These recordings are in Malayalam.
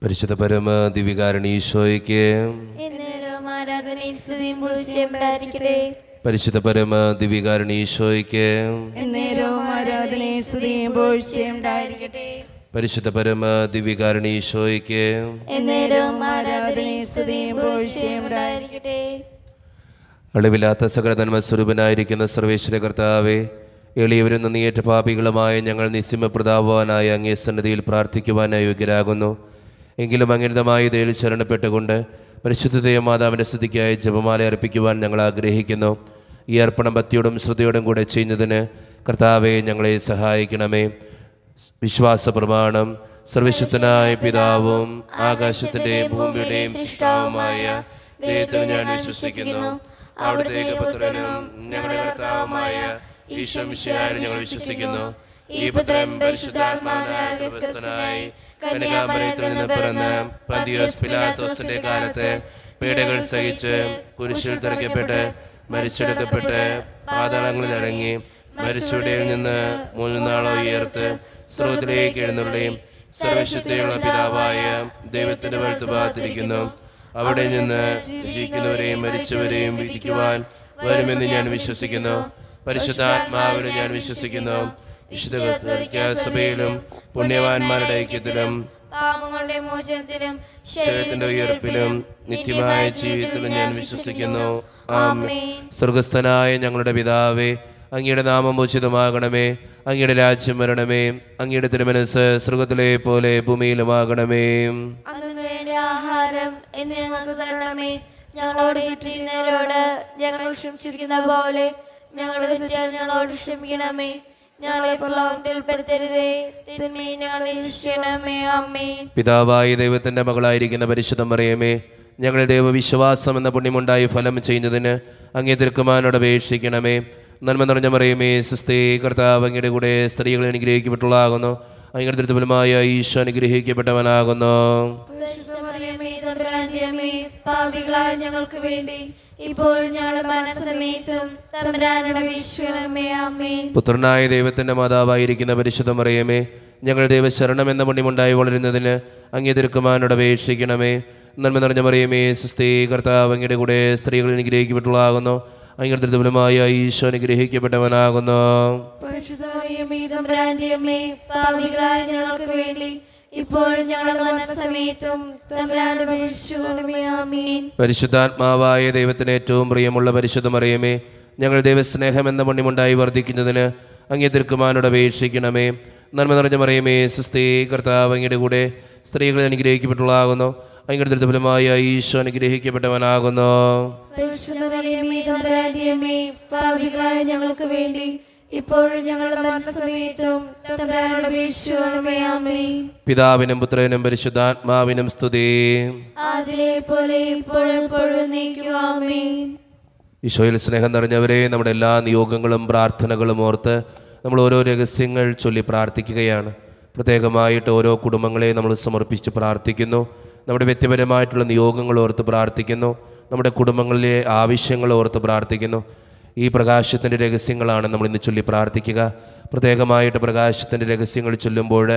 പരിശുദ്ധ പരമ ദിവ്യകാരുണ്യ എന്നേരവും ആരാധനയും സ്തുതിയും പുകഴ്ചയും ഉണ്ടായിരിക്കട്ടെ. പരിശുദ്ധ പരമ ദിവ്യകാരുണ്യ എന്നേരവും ആരാധനയും സ്തുതിയും പുകഴ്ചയും ഉണ്ടായിരിക്കട്ടെ. പരിശുദ്ധ പരമ ദിവ്യകാരുണ്യ എന്നേരവും ആരാധനയും സ്തുതിയും പുകഴ്ചയും ഉണ്ടായിരിക്കട്ടെ. അളവില്ലാത്ത സകല നന്മ സ്വരൂപനായിരിക്കുന്ന സർവേശ്വര കർത്താവേ, എളിയവരും നന്ദിയേറ്റ പാപികളുമായ ഞങ്ങൾ നിസ്യമപ്രതാപവാനായ അങ്ങേ സന്നിധിയിൽ പ്രാർത്ഥിക്കുവാൻ യോഗ്യരാകുന്നു. എങ്കിലും അങ്ങിതമായ ദയയിൽ ശരണപ്പെട്ടുകൊണ്ട് പരിശുദ്ധ മാതാവിൻ്റെ സ്തുതിക്കായി ജപമാല അർപ്പിക്കുവാൻ ഞങ്ങൾ ആഗ്രഹിക്കുന്നു. ഈ അർപ്പണം ഭക്തിയോടും ശ്രദ്ധയോടും കൂടെ ചെയ്യുന്നതിന് കർത്താവെ ഞങ്ങളെ സഹായിക്കണമേ. വിശ്വാസ പ്രമാണം. സർവശക്തനായ പിതാവും ആകാശത്തിൻ്റെയും ഭൂമിയുടെയും സൃഷ്ടാവുമായ ദൈവത്തിൽ ഞാൻ വിശ്വസിക്കുന്നു. അവിടുത്തെ ഏകപുത്രനും ഞങ്ങളുടെ കർത്താവുമായ ഈശോ മിശിഹായിൽ ഞങ്ങൾ വിശ്വസിക്കുന്നു. ഈ പുത്രൻ പരിശുദ്ധാത്മാവിനാൽ ഗർഭസ്ഥനായി കന്യാമറിയത്തിൽ നിന്ന് പിറന്ന് പന്തിയോസ് പിലാത്തോസിന്റെ കാലത്ത് പീഡകൾ സഹിച്ച് കുരിശിൽ തറയ്ക്കപ്പെട്ട് മരിച്ചെടുക്കപ്പെട്ട് പാതാളങ്ങളിൽ ഇറങ്ങി മരിച്ചവരിൽ നിന്ന് 3 നാൾ ഉയർത്ത് സ്രോതത്തിലേക്ക് എഴുന്നള്ളി സർവശക്തിയുള്ള പിതാവായ ദൈവത്തിന്റെ വലത്തുഭാഗത്തിരിക്കുന്നു. അവിടെ നിന്ന് ജീവിക്കുന്നവരെയും മരിച്ചവരെയും വിധിക്കുവാൻ വരുമെന്ന് ഞാൻ വിശ്വസിക്കുന്നു. പരിശുദ്ധാത്മാവിനെ ഞാൻ വിശ്വസിക്കുന്നു. വിശുദ്ധ കത്തോലിക്ക സഭയിലും പുണ്യവാന്മാരുടെ ഐക്യത്തിലും പാപങ്ങളുടെ മോചനത്തിലും ശരീരത്തിന്റെ ഉയർപ്പിലും നിത്യമായ ജീവിതത്തിലും ഞാൻ വിശ്വസിക്കുന്നു. ആമേൻ. സ്വർഗസ്ഥനായ ഞങ്ങളുടെ പിതാവേ, അങ്ങയുടെ നാമം ഉചിതമാകണമേ. അങ്ങയുടെ രാജ്യം വരണമേ. അങ്ങയുടെ തിരുമനസ്സ് സ്വർഗത്തിലെ പോലെ ഭൂമിയിലുമാകണമേ. അന്നു വേണ്ട ആഹാരം എന്ന് ഞങ്ങൾക്ക് തരണമേ. ഞങ്ങളോട് തെറ്റ് ചെയ്യുന്നവരോട് ഞങ്ങൾ ക്ഷമിച്ചിരിക്കുന്ന പോലെ ഞങ്ങളുടെ തെറ്റുകൾ ഞങ്ങളോട് ക്ഷമിക്കണമേ. ഞങ്ങളെ പ്രലോഭനത്തിൽ പെടുത്തരുതേ, തിന്മയെ ഞങ്ങളെ രക്ഷിക്കണമേ. ആമേൻ. പിതാവായ ദൈവത്തിന്റെ മകളായിരിക്കുന്ന പരിശുദ്ധ മറിയമേ, ഞങ്ങൾ ദൈവവിശ്വാസം എന്ന പുണ്യമുണ്ടായി ഫലം ചെയ്യുന്നതിന് അങ്ങേ തിരുക്കുമാരനോട് അപേക്ഷിക്കണമേ. നന്മ നിറഞ്ഞ മറിയമേ, സുസ്ഥി, കർത്താവ് അങ്ങയുടെ കൂടെ സ്ത്രീകൾ അനുഗ്രഹിക്കപ്പെട്ടുള്ളതാകുന്നു. അങ്ങയുടെ ദൃഢഫലമായ ഈശോ അനുഗ്രഹിക്കപ്പെട്ടവനാകുന്നു. പാപികളായ ഞങ്ങൾക്ക് വേണ്ടി ഇപ്പോൾ ഞങ്ങളുടെ മരണസമയത്തും തമ്പുരാനോട് അപേക്ഷിക്കണമേ. ആമേൻ. പുത്രനായ ദൈവത്തിന്റെ മാതാവായിരിക്കുന്ന പരിശുദ്ധ മറിയമേ, ഞങ്ങൾ ദൈവശരണം എന്ന പുണ്യമുണ്ടായി വളരുന്നതിന് അങ്ങേ തിരുക്കുമാരനോട് അപേക്ഷിക്കണമേ. നന്മ നിറഞ്ഞ മറിയമേ, സുസ്ഥി, കർത്താവ് അങ്ങയുടെ കൂടെ സ്ത്രീകൾ അനുഗ്രഹിക്കപ്പെട്ടുള്ളതാകുന്നു. അങ്ങയുടെ ദൃഢഫലമായ ഈശോ അനുഗ്രഹിക്കപ്പെട്ടവനാകുന്നു. പാപികളായ ഞങ്ങൾക്ക് വേണ്ടി ഇപ്പോൾ ഞങ്ങളുടെ മരണസമയത്തും തമ്പുരാനോട് അപേക്ഷിക്കണമേ. ആമേൻ. പരിശുദ്ധാത്മാവായ ദൈവത്തിന് ഏറ്റവും പ്രിയമുള്ള പരിശുദ്ധ മറിയമേ, ഞങ്ങൾ ദൈവസ്നേഹം എന്ന പുണ്യമുണ്ടായി വർദ്ധിക്കുന്നതിന് അങ്ങേ തിരുക്കുമാരനോട് അപേക്ഷിക്കണമേ. നന്മ നിറഞ്ഞ മറിയമേ, സുസ്ഥി, കർത്താവ് അങ്ങയുടെ കൂടെ സ്ത്രീകൾ അനുഗ്രഹിക്കപ്പെട്ടുള്ളതാകുന്നു. അങ്ങയുടെ ദൃഢഫലമായ ഈശോ അനുഗ്രഹിക്കപ്പെട്ടവനാകുന്നു. പാപികളായ ഞങ്ങൾക്ക് വേണ്ടി ഇപ്പോൾ ഞങ്ങളുടെ മരണസമയത്തും തമ്പുരാനോട് അപേക്ഷിക്കണമേ. ആമേൻ. പിതാവിനും പുത്രനും പരിശുദ്ധാത്മാവിനും സ്തുതി. ആദിലെ പോലെ ഇപ്പോഴും എപ്പോഴും എന്നേക്കും. ആമേൻ. ഈശോയിൽ സ്നേഹം നിറഞ്ഞവരെ, നമ്മുടെ എല്ലാ നിയോഗങ്ങളും പ്രാർത്ഥനകളും ഓർത്ത് നമ്മൾ ഓരോ രഹസ്യങ്ങൾ ചൊല്ലി പ്രാർത്ഥിക്കുകയാണ്. പ്രത്യേകമായിട്ട് ഓരോ കുടുംബങ്ങളെ നമ്മൾ സമർപ്പിച്ച് പ്രാർത്ഥിക്കുന്നു. നമ്മുടെ വ്യക്തിപരമായിട്ടുള്ള നിയോഗങ്ങൾ ഓർത്ത് പ്രാർത്ഥിക്കുന്നു. നമ്മുടെ കുടുംബങ്ങളിലെ ആവശ്യങ്ങൾ ഓർത്ത് പ്രാർത്ഥിക്കുന്നു. ഈ പ്രകാശത്തിൻ്റെ രഹസ്യങ്ങളാണ് നമ്മൾ ഇന്ന് ചൊല്ലി പ്രാർത്ഥിക്കുക. പ്രത്യേകമായിട്ട് പ്രകാശത്തിൻ്റെ രഹസ്യങ്ങൾ ചൊല്ലുമ്പോൾ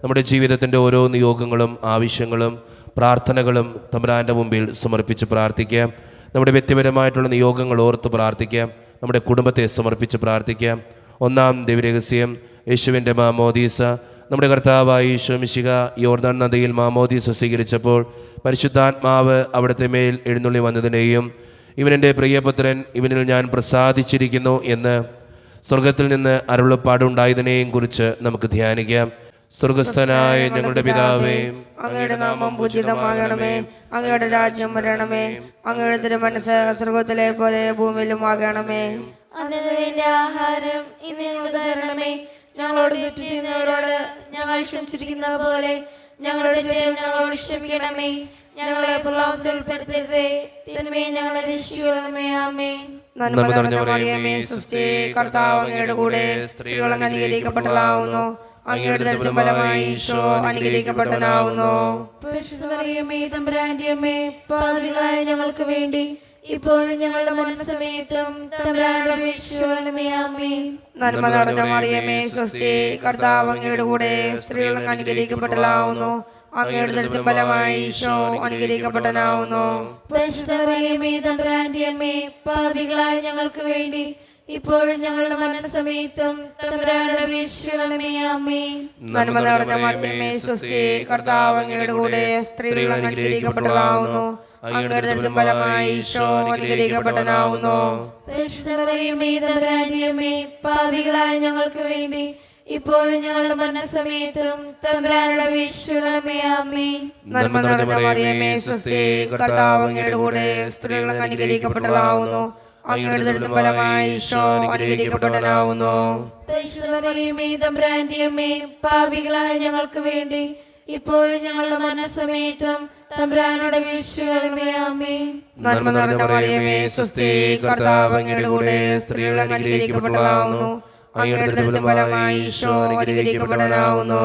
നമ്മുടെ ജീവിതത്തിൻ്റെ ഓരോ നിയോഗങ്ങളും ആവശ്യങ്ങളും പ്രാർത്ഥനകളും തമ്പുരാൻ്റെ മുമ്പിൽ സമർപ്പിച്ച് പ്രാർത്ഥിക്കാം. നമ്മുടെ വ്യക്തിപരമായിട്ടുള്ള നിയോഗങ്ങൾ ഓർത്ത് പ്രാർത്ഥിക്കാം. നമ്മുടെ കുടുംബത്തെ സമർപ്പിച്ച് പ്രാർത്ഥിക്കാം. ഒന്നാം ദൈവരഹസ്യം, യേശുവിൻ്റെ മാമോദീസ. നമ്മുടെ കർത്താവായ ഈശോ മിശിഹ യോർദാൻ നദിയിൽ മാമോദീസ സ്വീകരിച്ചപ്പോൾ പരിശുദ്ധാത്മാവ് അവിടുത്തെ മേൽ എഴുന്നള്ളി വന്നതിനെയും ഇവനെൻ്റെ പ്രിയപുത്രൻ, ഇവനിൽ ഞാൻ പ്രസാദിച്ചിരിക്കുന്നു എന്ന് സ്വർഗത്തിൽ നിന്ന് അരുളപ്പാടുണ്ടായതിനെയും കുറിച്ച് നമുക്ക് ധ്യാനിക്കാം. സ്വർഗസ്ഥനായ ഞങ്ങളുടെ പിതാവേ, അങ്ങയുടെ നാമം പൂജിതമാകണമേ. അങ്ങയുടെ രാജ്യം വരണമേ. അങ്ങയുടെ തിരുമനസ്സ് സ്വർഗത്തിലെ പോലെ ഭൂമിയിലുമാകണമേ. അന്നു വേണ്ട ആഹാരം ഇന്ന് ഞങ്ങൾക്ക് തരണമേ. ഞങ്ങളോട് തെറ്റ് ചെയ്യുന്നവരോട് ഞങ്ങൾ ക്ഷമിച്ചിരിക്കുന്ന പോലെ ഞങ്ങളുടെ തെറ്റുകൾ ഞങ്ങളോട് ക്ഷമിക്കണമേ. ഞങ്ങളെ പ്രലോഭനത്തിൽ പെടുത്തരുതേ, തിന്മയെ ഞങ്ങളെ രക്ഷിക്കണമേ. ആമേൻ. നന്മ നിറഞ്ഞ മറിയമേ, സുസ്ഥി, കർത്താവ് അങ്ങയുടെ കൂടെ സ്ത്രീകൾ അനുഗ്രഹിക്കപ്പെട്ടവളാവുന്നു. അങ്ങയുടെ ദൃഢഫലമായി ഈശോ അനുഗ്രഹിക്കപ്പെട്ടവനാവുന്നു. തമ്പുരാന്റെ അമ്മേ, പാപികളായ ഞങ്ങൾക്ക് വേണ്ടി ഇപ്പോഴും ഞങ്ങളുടെ മരണസമയത്തും തമ്പുരാനോട് അപേക്ഷിക്കണമേ. ആമേൻ. നന്മ നിറഞ്ഞ മറിയമേ, സുസ്ഥി, കർത്താവ് അങ്ങയുടെ കൂടെ സ്ത്രീകൾ അനുഗ്രഹിക്കപ്പെട്ടവളാവുന്നു. അങ്ങയുടെ ദുരിതം ഫലമായി ഈശോ അനുഗ്രഹിക്കപ്പെട്ടവനാവുന്നു. പരിശുദ്ധമറിയമേ തമ്പുരാന്റെ അമ്മേ, പാപികളായ ഞങ്ങൾക്ക് വേണ്ടി ഇപ്പോഴും ഞങ്ങളുടെ മരണസമയത്തും തമ്പുരാനോട് അപേക്ഷിക്കണമേ. ആമേൻ. നന്മ നിറഞ്ഞ മറിയമേ സ്വസ്തി, കർത്താവ് അങ്ങയുടെ കൂടെ സ്ത്രീകൾ അനുഗ്രഹിക്കപ്പെട്ടവളാവുന്നു. അങ്ങയുടെ ദുരിതം ഫലമായി ഈശോ അനുഗ്രഹിക്കപ്പെട്ടവനാവുന്നു. പരിശുദ്ധമറിയമേ തമ്പുരാന്റെ അമ്മേ, പാപികളായ ഞങ്ങൾക്ക് വേണ്ടി ഇപ്പോഴും ഞങ്ങളുടെ മരണസമയത്തും തമ്പുരാനോട് അപേക്ഷിക്കണമേ. ആമേൻ. നന്മ നിറഞ്ഞ മറിയമേ സ്വസ്തി, കർത്താവ് അങ്ങയുടെ കൂടെ സ്ത്രീകൾ അനുഗ്രഹിക്കപ്പെട്ടവളാവുന്നു. അങ്ങയുടെ ദുരിതം ഫലമായി ഈശോ അനുഗ്രഹിക്കപ്പെട്ടവനാവുന്നു. പരിശുദ്ധമറിയമേ തമ്പുരാന്റെ അമ്മേ, പാപികളായ ഞങ്ങൾക്ക് വേണ്ടി ഇപ്പോഴും ഞങ്ങളുടെ മരണസമയത്തും തമ്പുരാനോട് അപേക്ഷിക്കണമേ. ആമേൻ. നന്മ നിറഞ്ഞ മറിയമേ സ്വസ്തി, കർത്താവ് അങ്ങയുടെ കൂടെ സ്ത്രീകൾ അനുഗ്രഹിക്കപ്പെട്ടവളാവുന്നു. അങ്ങയുടെ ദുരിതം ഫലമായി ഈശോ അനുഗ്രഹിക്കപ്പെട്ടവനാവുന്നു.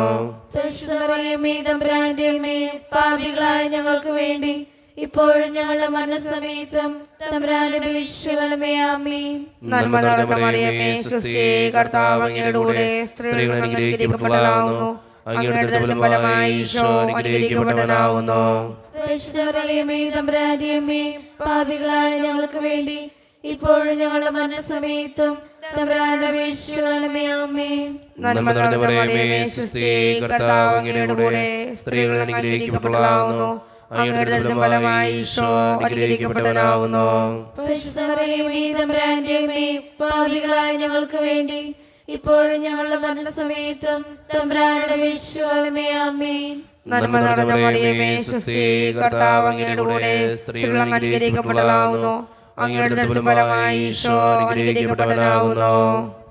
പരിശുദ്ധമറിയമേ തമ്പുരാന്റെ അമ്മേ, പാപികളായ ഞങ്ങൾക്ക് വേണ്ടി ഇപ്പോഴും ഞങ്ങളുടെ മരണസമയത്തും തമ്പുരാനോട് അപേക്ഷിക്കണമേ. ആമേൻ. നന്മ നിറഞ്ഞ മറിയമേ സ്വസ്തി, കർത്താവ് അങ്ങയുടെ കൂടെ സ്ത്രീകൾ അനുഗ്രഹിക്കപ്പെട്ടവളാവുന്നു. അങ്ങയുടെ ദുരിതം ഫലമായി ഈശോ അനുഗ്രഹിക്കപ്പെട്ടവനാവുന്നു. പരിശുദ്ധമറിയമേ തമ്പുരാന്റെ അമ്മേ, പാപികളായ ഞങ്ങൾക്ക് വേണ്ടി ഇപ്പോഴും ഞങ്ങളുടെ മരണസമയത്തും തമ്പുരാനോട് അപേക്ഷിക്കണമേ. ആമേൻ. നന്മ നിറഞ്ഞ മറിയമേ സ്വസ്തി, കർത്താവ് അങ്ങയുടെ കൂടെ സ്ത്രീകൾ അനുഗ്രഹിക്കപ്പെട്ടവളാവുന്നു. അങ്ങയുടെ ദുരിതം ഫലമായി ഈശോ അനുഗ്രഹിക്കപ്പെട്ടവനാവുന്നു. പരിശുദ്ധമറിയമേ തമ്പുരാന്റെ അമ്മേ, പാപികളായ ഞങ്ങൾക്ക് വേണ്ടി ഇപ്പോഴും ഞങ്ങളുടെ മരണസമയത്തും തമ്പുരാനോട് അപേക്ഷിക്കണമേ. ആമേൻ. നന്മ നിറഞ്ഞ മറിയമേ സ്വസ്തി, കർത്താവ് അങ്ങയുടെ കൂടെ സ്ത്രീകൾ അനുഗ്രഹിക്കപ്പെട്ടവളാവുന്നു. അങ്ങയുടെ ദുരിതം ഫലമായി ഈശോ അനുഗ്രഹിക്കപ്പെട്ടവനാവുന്നു.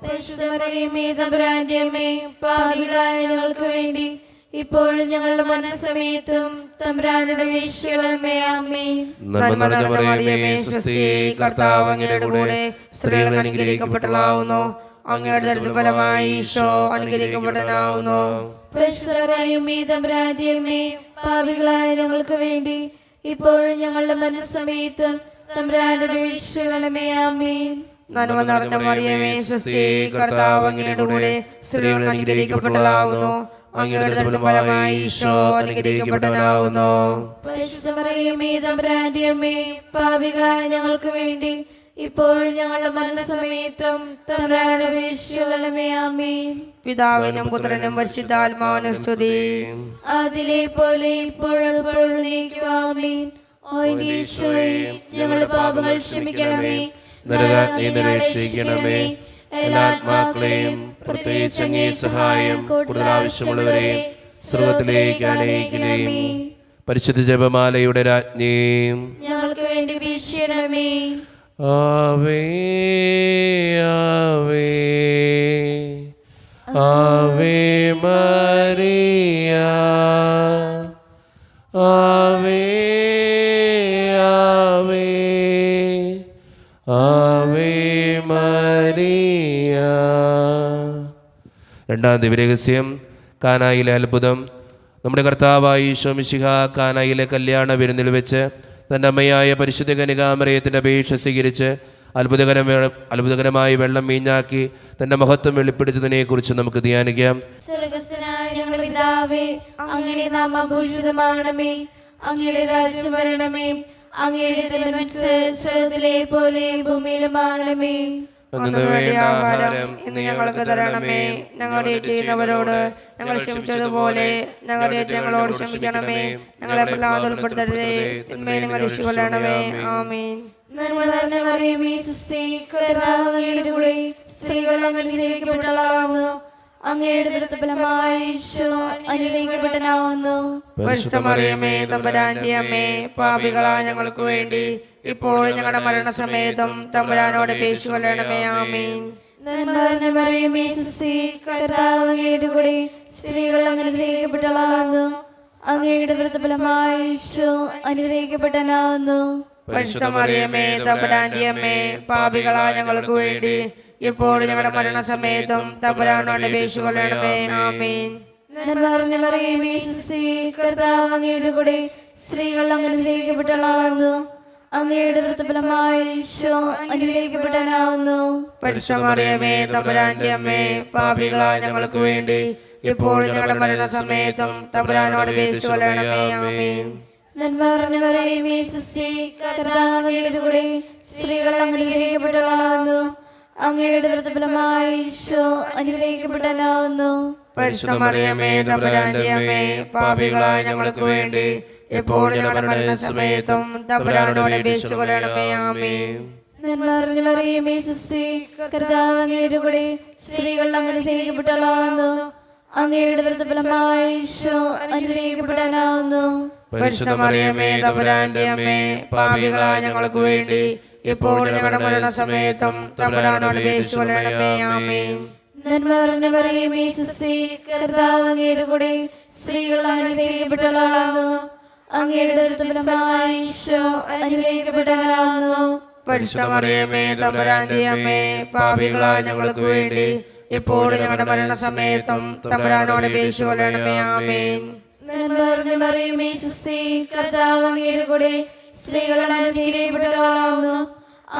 പരിശുദ്ധമറിയമേ തമ്പുരാന്റെ അമ്മേ, പാപികളായ ഞങ്ങൾക്ക് വേണ്ടി ഇപ്പോഴും ഞങ്ങളുടെ മരണസമയത്തും തമ്പുരാനോട് അപേക്ഷിക്കണമേ. ആമേൻ. നന്മ നിറഞ്ഞ മറിയമേ സ്വസ്തി, കർത്താവ് അങ്ങയുടെ കൂടെ സ്ത്രീകൾ അനുഗ്രഹിക്കപ്പെട്ടവളാവുന്നു. അങ്ങയുടെ ദുരിതം ഫലമായി ഈശോ അനുഗ്രഹിക്കപ്പെട്ടവനാവുന്നു. പരിശുദ്ധമറിയമേ തമ്പുരാന്റെ അമ്മേ, പാപികളായ ഞങ്ങൾക്ക് വേണ്ടി ഇപ്പോഴും ഞങ്ങളുടെ മരണസമയത്തും തമ്പുരാനോട് അപേക്ഷിക്കണമേ. ആമേൻ. നന്മ നിറഞ്ഞ മറിയമേ സ്വസ്തി, കർത്താവ് അങ്ങയുടെ കൂടെ സ്ത്രീകൾ അനുഗ്രഹിക്കപ്പെട്ടവളാവുന്നു. അങ്ങയുടെ ദുരിതം ഫലമായി ഈശോ അനുഗ്രഹിക്കപ്പെട്ടവനാവുന്നു. പരിശുദ്ധമറിയമേ തമ്പുരാന്റെ അമ്മേ, പാപികളായ ഞങ്ങൾക്ക് വേണ്ടി ഇപ്പോഴും ഞങ്ങളുടെ മരണസമയത്തും തമ്പുരാനോട് അപേക്ഷിക്കണമേ. ആമേൻ. പിതാവിനും പുത്രനും പരിശുദ്ധാത്മാവിനും സ്തുതി. അതിലെ പോലെ ഇപ്പോഴും എപ്പോഴും എന്നേക്കും. ആമേൻ. ഓ ഈശോയേ, ഞങ്ങളുടെ പാപങ്ങൾ ക്ഷമിക്കണമേ, നരകാഗ്നിയിൽ നിന്ന് രക്ഷിക്കണമേ. എല്ലാ ആത്മാക്കളെയും പ്രത്യേകിച്ച് അങ്ങേ സഹായം കൂടുതൽ ആവശ്യമുള്ളവരെയും സ്വർഗ്ഗത്തിലേക്ക് അനയിക്കുകയും. പരിശുദ്ധ ജപമാലയുടെ രാജ്ഞിയും ഞങ്ങൾക്ക് വേണ്ടി അപേക്ഷിക്കണമേ. ആവേ ആവേ ആവേ മരിയ ആവേ ആവേ ആവേ മരിയ. രണ്ടാം ദിവ്യരഹസ്യം, കാനായിലെ അത്ഭുതം. നമ്മുടെ കർത്താവായ ഈശോ മിശിഹ കാനായിലെ കല്യാണ വിരുന്നിൽ വെച്ച് തൻ്റെ അമ്മയായ പരിശുദ്ധ കന്യകാമറിയത്തിൻ്റെ അപേക്ഷ സ്വീകരിച്ച് അത്ഭുതകരമായി വെള്ളം വീഞ്ഞാക്കി തൻ്റെ മഹത്വം വെളിപ്പെടുത്തുന്നതിനെക്കുറിച്ച് നമുക്ക് ധ്യാനിക്കാം. സ്വർഗ്ഗസ്ഥനായ ഞങ്ങളുടെ പിതാവേ, അങ്ങയുടെ നാമം ഭൂഷിതമാകണമേ, അങ്ങയുടെ രാജ്യം വരണമേ, അങ്ങയുടെ തിരുമനസ്സ് സ്വർഗ്ഗത്തിലെ പോലെ ഭൂമിയിലുമാകണമേ. അന്നു വേണ്ട ആഹാരം ഇന്ന് ഞങ്ങൾക്ക് തരണമേ. ഞങ്ങളുടെ ചെയ്യുന്നവരോട് ഞങ്ങൾ ക്ഷമിച്ചതുപോലെ ഞങ്ങളുടെ ഞങ്ങളോട് ക്ഷമിക്കണമേ. ഞങ്ങളെ പ്രഹ്ലാദത്തിൽ ഉൾപ്പെടുത്തരുതേ, തിന്മയിൽ നിന്ന് രക്ഷിക്കൊള്ളണമേ. ആമേൻ. നന്മ നിറഞ്ഞ മറിയമേ സ്വസ്തി, കർത്താവ് അങ്ങയുടെ കൂടെ സ്ത്രീകൾ അങ്ങ് അനുഗ്രഹിക്കപ്പെട്ടവളാകുന്നു. അങ്ങയുടെ ദുരിതഫലമായ ഈശോ അനുഗ്രഹിക്കപ്പെട്ടവനാകുന്നു. പരിശുദ്ധ മറിയമേ തമ്പുരാന്റെ അമ്മേ, പാപികളായ ഞങ്ങൾക്ക് വേണ്ടി ഇപ്പോഴും ഞങ്ങളുടെ മരണസമയത്തും തമ്പുരാനോട് അപേക്ഷിച്ചുകൊള്ളണമേ. ആമേൻ. നന്മ നിറഞ്ഞ മറിയമേ സ്വസ്തി, കർത്താവ് അങ്ങയുടെ കൂടെ സ്ത്രീകൾ അങ്ങ് അനുഗ്രഹിക്കപ്പെട്ടവളാകുന്നു. അങ്ങയുടെ ദുരിതഫലമായ ഈശോ അനുഗ്രഹിക്കപ്പെട്ടവനാകുന്നു. പരിശുദ്ധ മറിയമേ തമ്പുരാന്റെ അമ്മേ, പാപികളായ ഞങ്ങൾക്ക് വേണ്ടി ഇപ്പോഴും ഞങ്ങളുടെ മരണസമയത്തും തമ്പുരാനോട് അപേക്ഷിച്ചുകൊള്ളണമേ. ആമേൻ. നന്മ നിറഞ്ഞ മറിയമേ സ്വസ്തി, കർത്താവ് അങ്ങയുടെ കൂടെ സ്ത്രീകൾ അങ്ങ് അനുഗ്രഹിക്കപ്പെട്ടവളാകുന്നു. അങ്ങയുടെ ദുരിതഫലമായ ഈശോ അനുഗ്രഹിക്കപ്പെട്ടവനാകുന്നു. പരിശുദ്ധ മറിയമേ തമ്പുരാന്റെ അമ്മേ, പാപികളായ ഞങ്ങൾക്ക് വേണ്ടി ഇപ്പോൾ ഞങ്ങളുടെ മരണസമയത്തും തമ്പുരാനോട് അപേക്ഷിച്ചു കൊള്ളണമേ. ആമേൻ. നന്മ നിറഞ്ഞ മറിയമേ സുസ്തി, കർത്താവ് അങ്ങയുടെ കൂടെ സ്ത്രീകൾ അനുഗ്രഹിക്കപ്പെട്ടവളാകുന്നു. അങ്ങയുടെ ഉദരഫലമായി ഈശോ അനുഗ്രഹിക്കപ്പെട്ടവനാകുന്നു. പരിശുദ്ധ മറിയമേ തമ്പുരാന്റെ അമ്മേ, പാപികളായ ഞങ്ങൾക്ക് വേണ്ടി എപ്പോഴും ഞങ്ങളുടെ മരണസമയത്തും തമ്പുരാനോട് അപേക്ഷിച്ചു കൊള്ളണമേ. ആമേൻ. നന്മ നിറഞ്ഞ മറിയമേ സുസ്തി, കർത്താവ് അങ്ങയുടെ കൂടെ സ്ത്രീകൾ അനുഗ്രഹിക്കപ്പെട്ടവളാകുന്നു. അങ്ങയുടെ ഉദരഫലമായി ഈശോ അനുഗ്രഹിക്കപ്പെട്ടവനാകുന്നു. പരിശുദ്ധ മറിയമേ തമ്പുരാന്റെ അമ്മേ, പാപികളായ ഞങ്ങൾക്ക് വേണ്ടി എപ്പോഴും ഞങ്ങളുടെ മരണസമയത്തും തമ്പുരാനോട് അപേക്ഷിച്ചു കൊള്ളണമേ. ആമേൻ. നന്മ നിറഞ്ഞ മറിയമേ സുസ്തി, കർത്താവ് അങ്ങയുടെ കൂടെ സ്ത്രീകൾ അനുഗ്രഹിക്കപ്പെട്ടവളാകുന്നു. അങ്ങയുടെ ഉദരഫലമായി ഈശോ അനുഗ്രഹിക്കപ്പെട്ടവനാകുന്നു. പരിശുദ്ധ മറിയമേ തമ്പുരാന്റെ അമ്മേ, പാപികളായ ഞങ്ങൾക്ക് വേണ്ടി എപ്പോഴും ഞങ്ങളുടെ മരണസമയത്തും തമ്പുരാനോട് അപേക്ഷിച്ചു കൊള്ളണമേ. ആമേൻ. നന്മ നിറഞ്ഞ മറിയമേ സുസ്തി, കർത്താവ് അങ്ങയുടെ കൂടെ സ്ത്രീകൾ അനുഗ്രഹിക്കപ്പെട്ടവളാകുന്നു.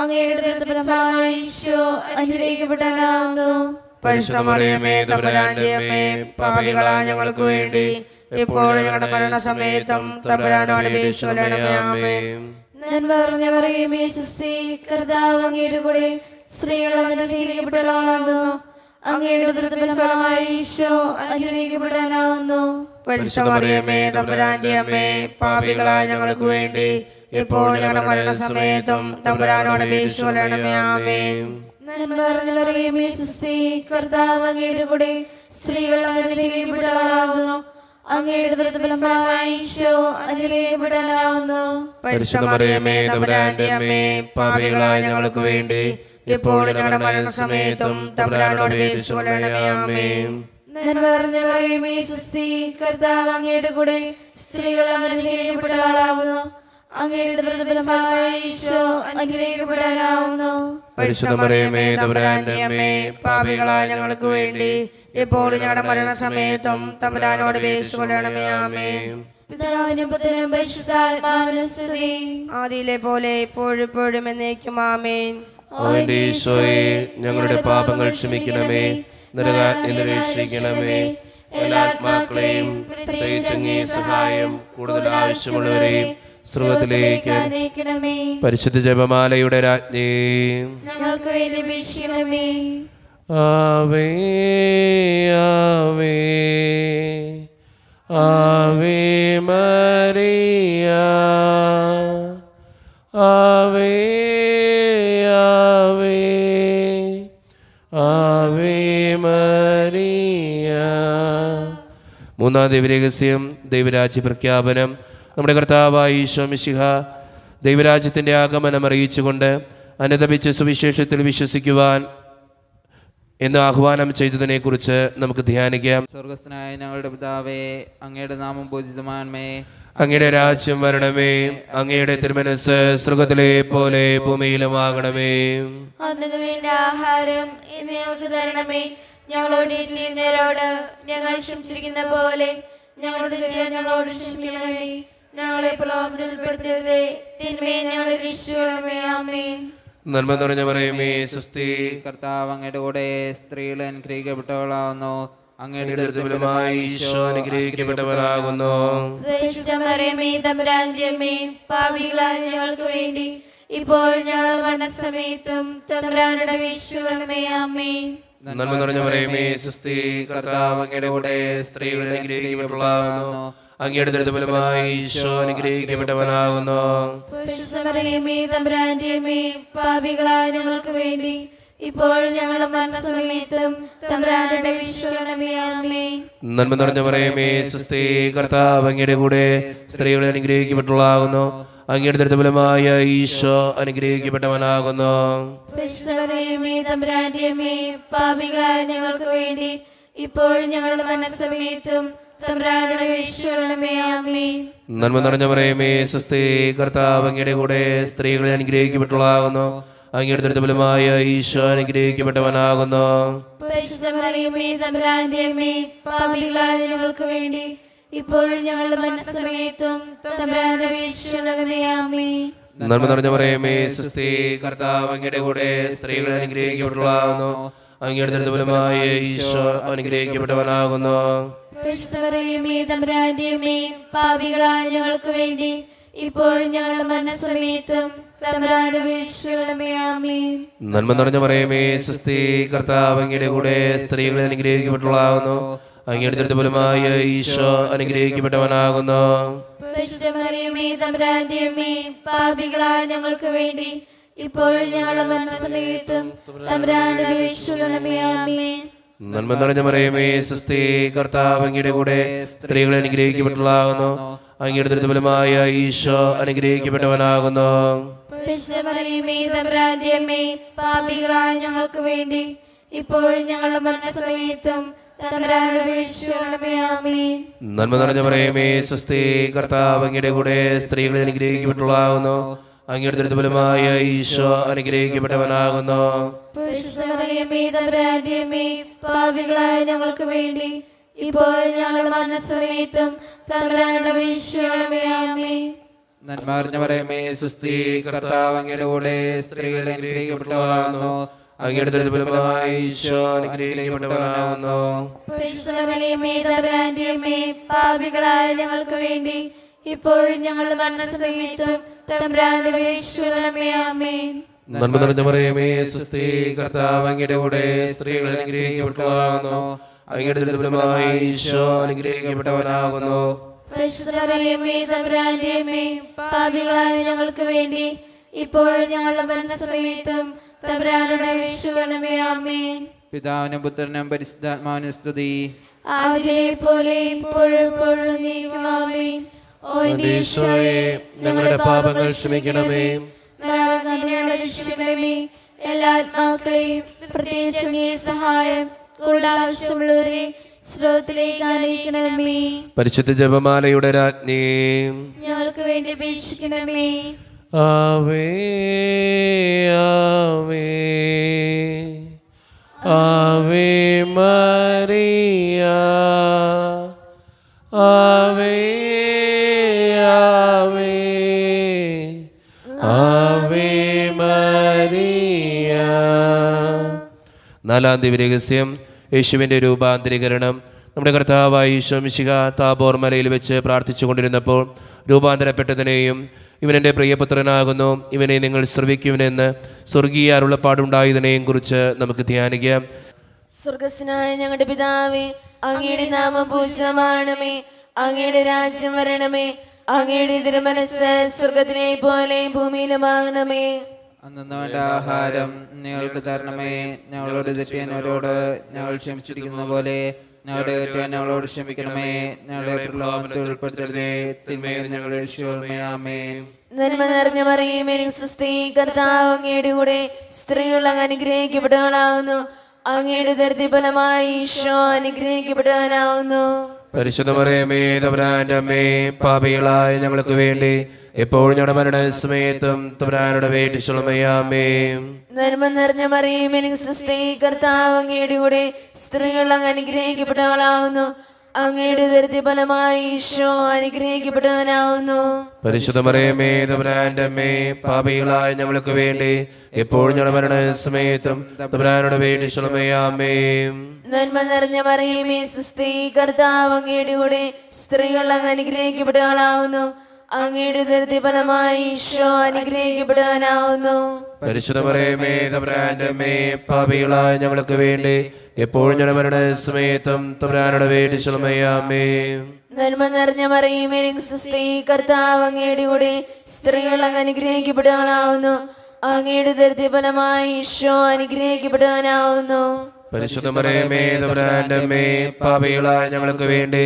അങ്ങയുടെ ഉദരഫലമായി ഈശോ അനുഗ്രഹിക്കപ്പെട്ടവനാകുന്നു. പരിശുദ്ധ മറിയമേ തമ്പുരാന്റെ അമ്മേ, പാപികളായ ഞങ്ങൾക്ക് വേണ്ടി എപ്പോഴും ഞങ്ങളുടെ മരണസമയത്തും തമ്പുരാനോട് അപേക്ഷിച്ചു കൊള്ളണമേ. ആമേൻ. നന്മ നിറഞ്ഞ മറിയമേ സുസ്തി, കർത്താവ് അങ്ങയുടെ കൂടെ സ്ത്രീകൾ അനുഗ്രഹിക്കപ്പെട്ടവളാകുന്നു. അങ്ങയുടെ ഉദരഫലമായി ഈശോ അനുഗ്രഹിക്കപ്പെട്ടവനാകുന്നു. പരിശുദ്ധ മറിയമേ തമ്പുരാന്റെ അമ്മേ, പാപികളായ ഞങ്ങൾക്ക് വേണ്ടി എപ്പോഴും ഞങ്ങളുടെ മരണസമയത്തും തമ്പുരാനോട് അപേക്ഷിച്ചു കൊള്ളണമേ. ആമേൻ. നന്മ നിറഞ്ഞ മറിയമേ സുസ്തി, കർത്താവ് അങ്ങയുടെ കൂടെ സ്ത്രീകൾ അനുഗ്രഹിക്കപ്പെട്ടവളാകുന്നു. അങ്ങയുടെ ഉദരഫലമായി ഈശോ അനുഗ്രഹിക്കപ്പെട്ടവനാകുന്നു. പരിശുദ്ധ മറിയമേ തമ്പുരാന്റെ അമ്മേ, പാപികളായ ഞങ്ങൾക്ക് വേണ്ടി എപ്പോഴും ഞങ്ങളുടെ മരണസമയത്തും തമ്പുരാനോട് അപേക്ഷിച്ചു കൊള്ളണമേ. ആമേൻ. നന്മ നിറഞ്ഞ മറിയമേ സുസ്തി, കർത്താവ് അങ്ങയുടെ കൂടെ സ്ത്രീകൾ അനുഗ്രഹിക്കപ്പെട്ടവളാകുന്നു. അങ്ങയുടെ ഉദരഫലമായി ഈശോ അനുഗ്രഹിക്കപ്പെട്ടവനാകുന്നു. പരിശുദ്ധ മറിയമേ തമ്പുരാന്റെ അമ്മേ, പാപികളായ ഞങ്ങൾക്ക് വേണ്ടി എപ്പോഴും ഞങ്ങളുടെ മരണസമയത്തും തമ്പുരാനോട് അപേക്ഷിച്ചു കൊള്ളണമേ. ആമേൻ. പിതാവിനും പുത്രനും പരിശുദ്ധാത്മാവിനും സ്തുതി. ആദിയിലെ പോലെ ഇപ്പോഴും എന്നേക്കും. ആമേൻ. ഓ എന്റെ ഈശോയെ, ഞങ്ങളുടെ പാപങ്ങൾ ക്ഷമിക്കണമേ, നരകാഗ്നിയിൽ രക്ഷിക്കണമേ. എല്ലാ ആത്മാക്കളെയും പ്രത്യേകിച്ച് അങ്ങേ സഹായം കൂടുതൽ ആവശ്യമുള്ളവരെയും സ്വർഗ്ഗത്തിലേക്ക് അയക്കണമേ. പരിശുദ്ധ ജപമാലയുടെ രാജ്ഞി, ഞങ്ങൾക്ക് വേണ്ടി അപേക്ഷിക്കണമേ. ആവേ ആവേ ആവേ മരിയ, ആവേ ആവേ ആവേ മരിയ. മൂന്നാം ദൈവരഹസ്യം, ദൈവരാജ്യ പ്രഖ്യാപനം. നമ്മുടെ കർത്താവായ ഈശോ മിശിഹ ദൈവരാജ്യത്തിൻ്റെ ആഗമനം അറിയിച്ചുകൊണ്ട് അനുതപിച്ച് സുവിശേഷത്തിൽ വിശ്വസിക്കുവാൻ എന്ന് ആഹ്വാനം ചെയ്തതിനെക്കുറിച്ച് നമുക്ക് ധ്യാനിക്കാം. സ്വർഗസ്ഥനായ ഞങ്ങളുടെ പിതാവേ, അങ്ങയുടെ നാമം പൂജിതമാണമേ. അങ്ങയുടെ രാജ്യം വരണമേ. അങ്ങയുടെ തിരുമനസ്സ് സ്വർഗ്ഗത്തിലെ പോലെ ഭൂമിയിലുമാകണമേ. അന്നു വേണ്ട ആഹാരം ഇന്ന് ഞങ്ങൾക്ക് തരണമേ. ഞങ്ങളോട് ചെയ്യുന്നവരോട് ഞങ്ങൾ ക്ഷമിച്ചിരിക്കുന്ന പോലെ ഞങ്ങളുടെ തെറ്റുകൾ ഞങ്ങളോട് ക്ഷമിക്കണമേ. ഞങ്ങളെ പ്രലോഭനത്തിൽ ഉൾപ്പെടുത്തരുതേ, തിന്മയെ ഞങ്ങളെ രക്ഷിക്കണമേ. ആമേൻ. നന്മ നിറഞ്ഞ മറിയമേ സുസ്തി, കർത്താവ് അങ്ങയുടെ കൂടെ സ്ത്രീകൾ അനുഗ്രഹിക്കപ്പെട്ടവളാവുന്നു. അങ്ങയുടെ ഫലമായി ഈശോ അനുഗ്രഹിക്കപ്പെട്ടവനാകുന്നു. പരിശുദ്ധ മറിയമേ തമ്പുരാന്റെ അമ്മേ, പാപികളായ ഞങ്ങൾക്ക് വേണ്ടി ഇപ്പോൾ ഞങ്ങൾ മരണസമയത്തും തമ്പുരാനോട് അപേക്ഷിക്കണമേ. ആമേൻ. നന്മ നിറഞ്ഞ മറിയമേ സുസ്തി, കർത്താവ് അങ്ങയുടെ കൂടെ സ്ത്രീകൾ അനുഗ്രഹിക്കപ്പെട്ടവളാകുന്നു. അങ്ങയുടെ ഫലമായി ഈശോ അനുഗ്രഹിക്കപ്പെട്ടവനാകുന്നു. പരിശുദ്ധ മറിയമേ തമ്പുരാന്റെ അമ്മേ, പാപികളായ ഞങ്ങൾക്ക് വേണ്ടി ഇപ്പോൾ ഞങ്ങളുടെ മരണസമയത്തും തമ്പുരാനോട് അപേക്ഷിക്കണമേ. ആമേൻ. നന്മ നിറഞ്ഞ മറിയമേ സുസ്തി, കർത്താവ് അങ്ങയുടെ കൂടെ സ്ത്രീകൾ അനുഗ്രഹിക്കപ്പെട്ടവളാകുന്നു. അങ്ങയുടെ ഫലമായ ഈശോ അനുഗ്രഹിക്കപ്പെട്ടവനാകുന്നു. പരിശുദ്ധ മറിയമേ തമ്പുരാന്റെ അമ്മേ, പാപികളായ ഞങ്ങൾക്ക് വേണ്ടി ഇപ്പോൾ ഞങ്ങളുടെ മരണസമയത്തും തമ്പുരാനോട് അപേക്ഷിക്കണമേ. ആമേൻ. നന്മ നിറഞ്ഞ മറിയമേ സുസ്തി, കർത്താവ് അങ്ങയുടെ കൂടെ സ്ത്രീകൾ അനുഗ്രഹിക്കപ്പെട്ടവളാകുന്നു. അങ്ങയുടെ ഫലമായ ഈശോ അനുഗ്രഹിക്കപ്പെട്ടവനാകുന്നു. പരിശുദ്ധ മറിയമേ തമ്പുരാന്റെ അമ്മേ, പാപികളായ ഞങ്ങൾക്ക് വേണ്ടി ഇപ്പോൾ ഞങ്ങളുടെ മരണസമയത്തും തമ്പുരാനോട് അപേക്ഷിക്കണമേ. ആമേൻ. നന്മ നിറഞ്ഞ മറിയമേ സുസ്തി, കർത്താവ് അങ്ങയുടെ കൂടെ സ്ത്രീകൾ അനുഗ്രഹിക്കപ്പെട്ടവളാകുന്നു. അങ്ങയുടെ ദുർബലമായ ഈശോ അനുഗ്രഹിക്കപ്പെട്ടവനാകുന്നു. പരിശുദ്ധമറിയമേ തമ്പുരാന്റെ അമ്മേ, പാപികളായ ഞങ്ങൾക്ക് വേണ്ടി ഇപ്പോൾ ഞങ്ങളുടെ മരണസമയത്തും തമ്പുരാന്റെ അപേക്ഷിക്കണമേ. ആമേൻ. നന്മ നിറഞ്ഞ മറിയമേ സ്വസ്തി, കർത്താവ് അങ്ങയുടെ കൂടെ സ്ത്രീകളെ അനുഗ്രഹിക്കപ്പെട്ടവളാകുന്നു. അങ്ങയുടെ ദുർബലമായ ഈശോ അനുഗ്രഹിക്കപ്പെട്ടവനാകുന്നു. പരിശുദ്ധമറിയമേ തമ്പുരാന്റെ അമ്മേ, പാപികളായ ഞങ്ങൾക്ക് വേണ്ടി ഇപ്പോൾ ഞങ്ങളുടെ മരണസമയത്തും തമ്പുരാന്റെ അപേക്ഷിക്കണമേ. ആമേൻ. നന്മ നിറഞ്ഞ മറിയമേ സ്വസ്തി, കർത്താവ് അങ്ങയുടെ കൂടെ സ്ത്രീകളെ അനുഗ്രഹിക്കപ്പെട്ടവളാകുന്നു. അങ്ങയുടെ ദുർബലമായ ഈശോ അനുഗ്രഹിക്കപ്പെട്ടവനാകുന്നു. പരിശുദ്ധമറിയമേ തമ്പുരാന്റെ അമ്മേ, പാപികളായ ഞങ്ങൾക്ക് വേണ്ടി ഇപ്പോൾ ഞങ്ങളുടെ മരണസമയത്തും തമ്പുരാന്റെ അപേക്ഷിക്കണമേ. ആമേൻ. നന്മ നിറഞ്ഞ മറിയമേ സ്വസ്തി, കർത്താവ് അങ്ങയുടെ കൂടെ സ്ത്രീകളെ അനുഗ്രഹിക്കപ്പെട്ടവളാകുന്നു. അങ്ങയുടെ ദുർബലമായ ഈശോ അനുഗ്രഹിക്കപ്പെട്ടവനാകുന്നു. പരിശുദ്ധമറിയമേ തമ്പുരാന്റെ അമ്മേ, പാപികളായ ഞങ്ങൾക്ക് വേണ്ടി ഇപ്പോൾ ഞങ്ങളുടെ മരണസമയത്തും തമ്പുരാന്റെ അപേക്ഷിക്കണമേ. ആമേൻ. നന്മ നിറഞ്ഞ മറിയമേ സ്വസ്തി, കർത്താവ് അങ്ങയുടെ കൂടെ സ്ത്രീകളെ അനുഗ്രഹിക്കപ്പെട്ടവളാകുന്നു. അങ്ങയുടെ ദുർബലമായ ഈശോ അനുഗ്രഹിക്കപ്പെട്ടവനാകുന്നു. പരിശുദ്ധമറിയമേ തമ്പുരാന്റെ അമ്മേ, പാപികളായ ഞങ്ങൾക്ക് വേണ്ടി ഇപ്പോൾ ഞങ്ങളുടെ മരണസമയത്തും തമ്പുരാന്റെ അപേക്ഷിക്കണമേ. ആമേൻ. നന്മ നിറഞ്ഞ മറിയമേ സ്വസ്തി, കർത്താവ് അങ്ങയുടെ കൂടെ സ്ത്രീകളെ അനുഗ്രഹിക്കപ്പെട്ടവളാകുന്നു. അങ്ങയുടെ ദുർബലമായ ഈശോ അനുഗ്രഹിക്കപ്പെട്ടവനാകുന്നു. പരിശുദ്ധമറിയമേ തമ്പുരാന്റെ അമ്മേ, പാപികളായ ഞങ്ങൾക്ക് വേണ്ടി ഇപ്പോൾ ഞങ്ങളുടെ മരണസമയത്തും തമ്പുരാന്റെ അപേക്ഷിക്കണമേ. ആമേൻ. പിതാവിനും പുത്രനും പരിശുദ്ധാത്മാവിനും സ്തുതി. ആദിയിലെ പോലെ ഇപ്പോഴും എപ്പോഴും നീക്കും. ആമേൻ. ഓ എന്റെ ഈശോയെ, ഞങ്ങളുടെ പാപങ്ങൾ ക്ഷമിക്കണമേ. നരകങ്ങളുടെ രക്ഷിക്കണമേ. എല്ലാ ആത്മാക്കളെയും പ്രത്യേകിച്ച് അങ്ങേ സഹായം കൂടുതൽ ആവശ്യമുള്ളവരെ സ്രോതത്തിലേക്ക് ആനയിക്കണമേ. പരിശുദ്ധ ജപമാലയുടെ രാജ്ഞി, ഞങ്ങൾക്ക് വേണ്ടി അപേക്ഷിക്കണമേ. ആവേ ആവേ ആവേ മറിയ, ആവേ ആവേ ആവേ മറിയ. നാലാം ദിവ്യരഹസ്യം യേശുവിൻ്റെ രൂപാന്തരീകരണം. നമ്മുടെ കർത്താവായ ഈശോ മിശിഹ താബോർ മലയിൽ വെച്ച് പ്രാർത്ഥിച്ചു കൊണ്ടിരുന്നപ്പോൾ രൂപാന്തരപ്പെട്ടതിനെയും ഇവനെൻ്റെ പ്രിയപുത്രനാകുന്നു, ഇവനെ നിങ്ങൾ ശ്രവിക്കുമെന്ന് സ്വർഗീയ അരുളപ്പാടുണ്ടായതിനെയും കുറിച്ച് നമുക്ക് ധ്യാനിക്കാം. സ്വർഗസ്നായ ഞങ്ങളുടെ പിതാവേ, അങ്ങയുടെ നാമം പൂജിതമാണമേ. അങ്ങയുടെ രാജ്യം വരണമേ. അങ്ങയുടെ തിരുമനസ്സ് സ്വർഗത്തിലെ പോലെ ഭൂമിയിലുമാകണമേ. അന്നു വേണ്ട ആഹാരം ഞങ്ങൾക്ക് തരണമേ. ഞങ്ങളോട് തെറ്റിയവരോട് ഞങ്ങൾ ക്ഷമിച്ചിരിക്കുന്ന പോലെ ഞങ്ങളുടെ തെറ്റ് ഞങ്ങളോട് ക്ഷമിക്കണമേ. ഞങ്ങളുടെ പ്രലോഭനത്തിൽ ഉൾപ്പെടുത്തരുതേ, തിന്മയിൽ ഞങ്ങളെ രക്ഷിക്കണമേ. ആമേൻ. നന്മ നിറഞ്ഞ മറിയമേ സ്വസ്തി, കർത്താവ് അങ്ങയുടെ കൂടെ സ്ത്രീകൾ അങ്ങ് അനുഗ്രഹിക്കപ്പെട്ടവളാവുന്നു. അങ്ങയുടെ ദരിദ്രഫലമായി ഈശോ അനുഗ്രഹിക്കപ്പെട്ടവനാവുന്നു. പരിശുദ്ധ മറിയമേ തമ്പുരാന്റെ അമ്മേ, പാപികളായ ഞങ്ങൾക്ക് വേണ്ടി എപ്പോഴും ഞങ്ങളുടെ മരണസമയത്തും തമ്പുരാനോട് അപേക്ഷിക്കണമേ. ആമേൻ. നന്മ നിറഞ്ഞ മറിയമേ സ്വസ്തി, കർത്താവ് അങ്ങയുടെ കൂടെ സ്ത്രീകൾ അങ്ങ് അനുഗ്രഹിക്കപ്പെട്ടവളാവുന്നു. അങ്ങയുടെ ദരിദ്രഫലമായി ഈശോ അനുഗ്രഹിക്കപ്പെട്ടവനാവുന്നു. പരിശുദ്ധ മറിയമേ തമ്പുരാന്റെ അമ്മേ, പാപികളായ ഞങ്ങൾക്ക് വേണ്ടി എപ്പോഴും ഞങ്ങളുടെ മരണസമയത്തും തമ്പുരാനോട് അപേക്ഷിക്കണമേ. ആമേൻ. നന്മ നിറഞ്ഞ മറിയമേ സ്വസ്തി, കർത്താവ് അങ്ങയുടെ കൂടെ സ്ത്രീകൾ അങ്ങ് അനുഗ്രഹിക്കപ്പെട്ടവളാവുന്നു. അങ്ങയുടെ ദരിദ്രഫലമായി ഈശോ അനുഗ്രഹിക്കപ്പെട്ടവനാവുന്നു. പരിശുദ്ധ മറിയമേ തമ്പുരാന്റെ അമ്മേ, പാപികളായ ഞങ്ങൾക്ക് വേണ്ടി എപ്പോഴും ഞങ്ങളുടെ മരണസമയത്തും തമ്പുരാനോട് അപേക്ഷിക്കണമേ. ആമേൻ. നന്മ നിറഞ്ഞ മറിയമേ സ്വസ്തി, കർത്താവ് അങ്ങയുടെ കൂടെ സ്ത്രീകൾ അങ്ങ് അനുഗ്രഹിക്കപ്പെട്ടവളാവുന്നു. അങ്ങയുടെ ദരിദ്രഫലമായി ഈശോ അനുഗ്രഹിക്കപ്പെട്ടവനാവുന്നു. പരിശുദ്ധ മറിയമേ തമ്പുരാന്റെ അമ്മേ, പാപികളായ ഞങ്ങൾക്ക് വേണ്ടി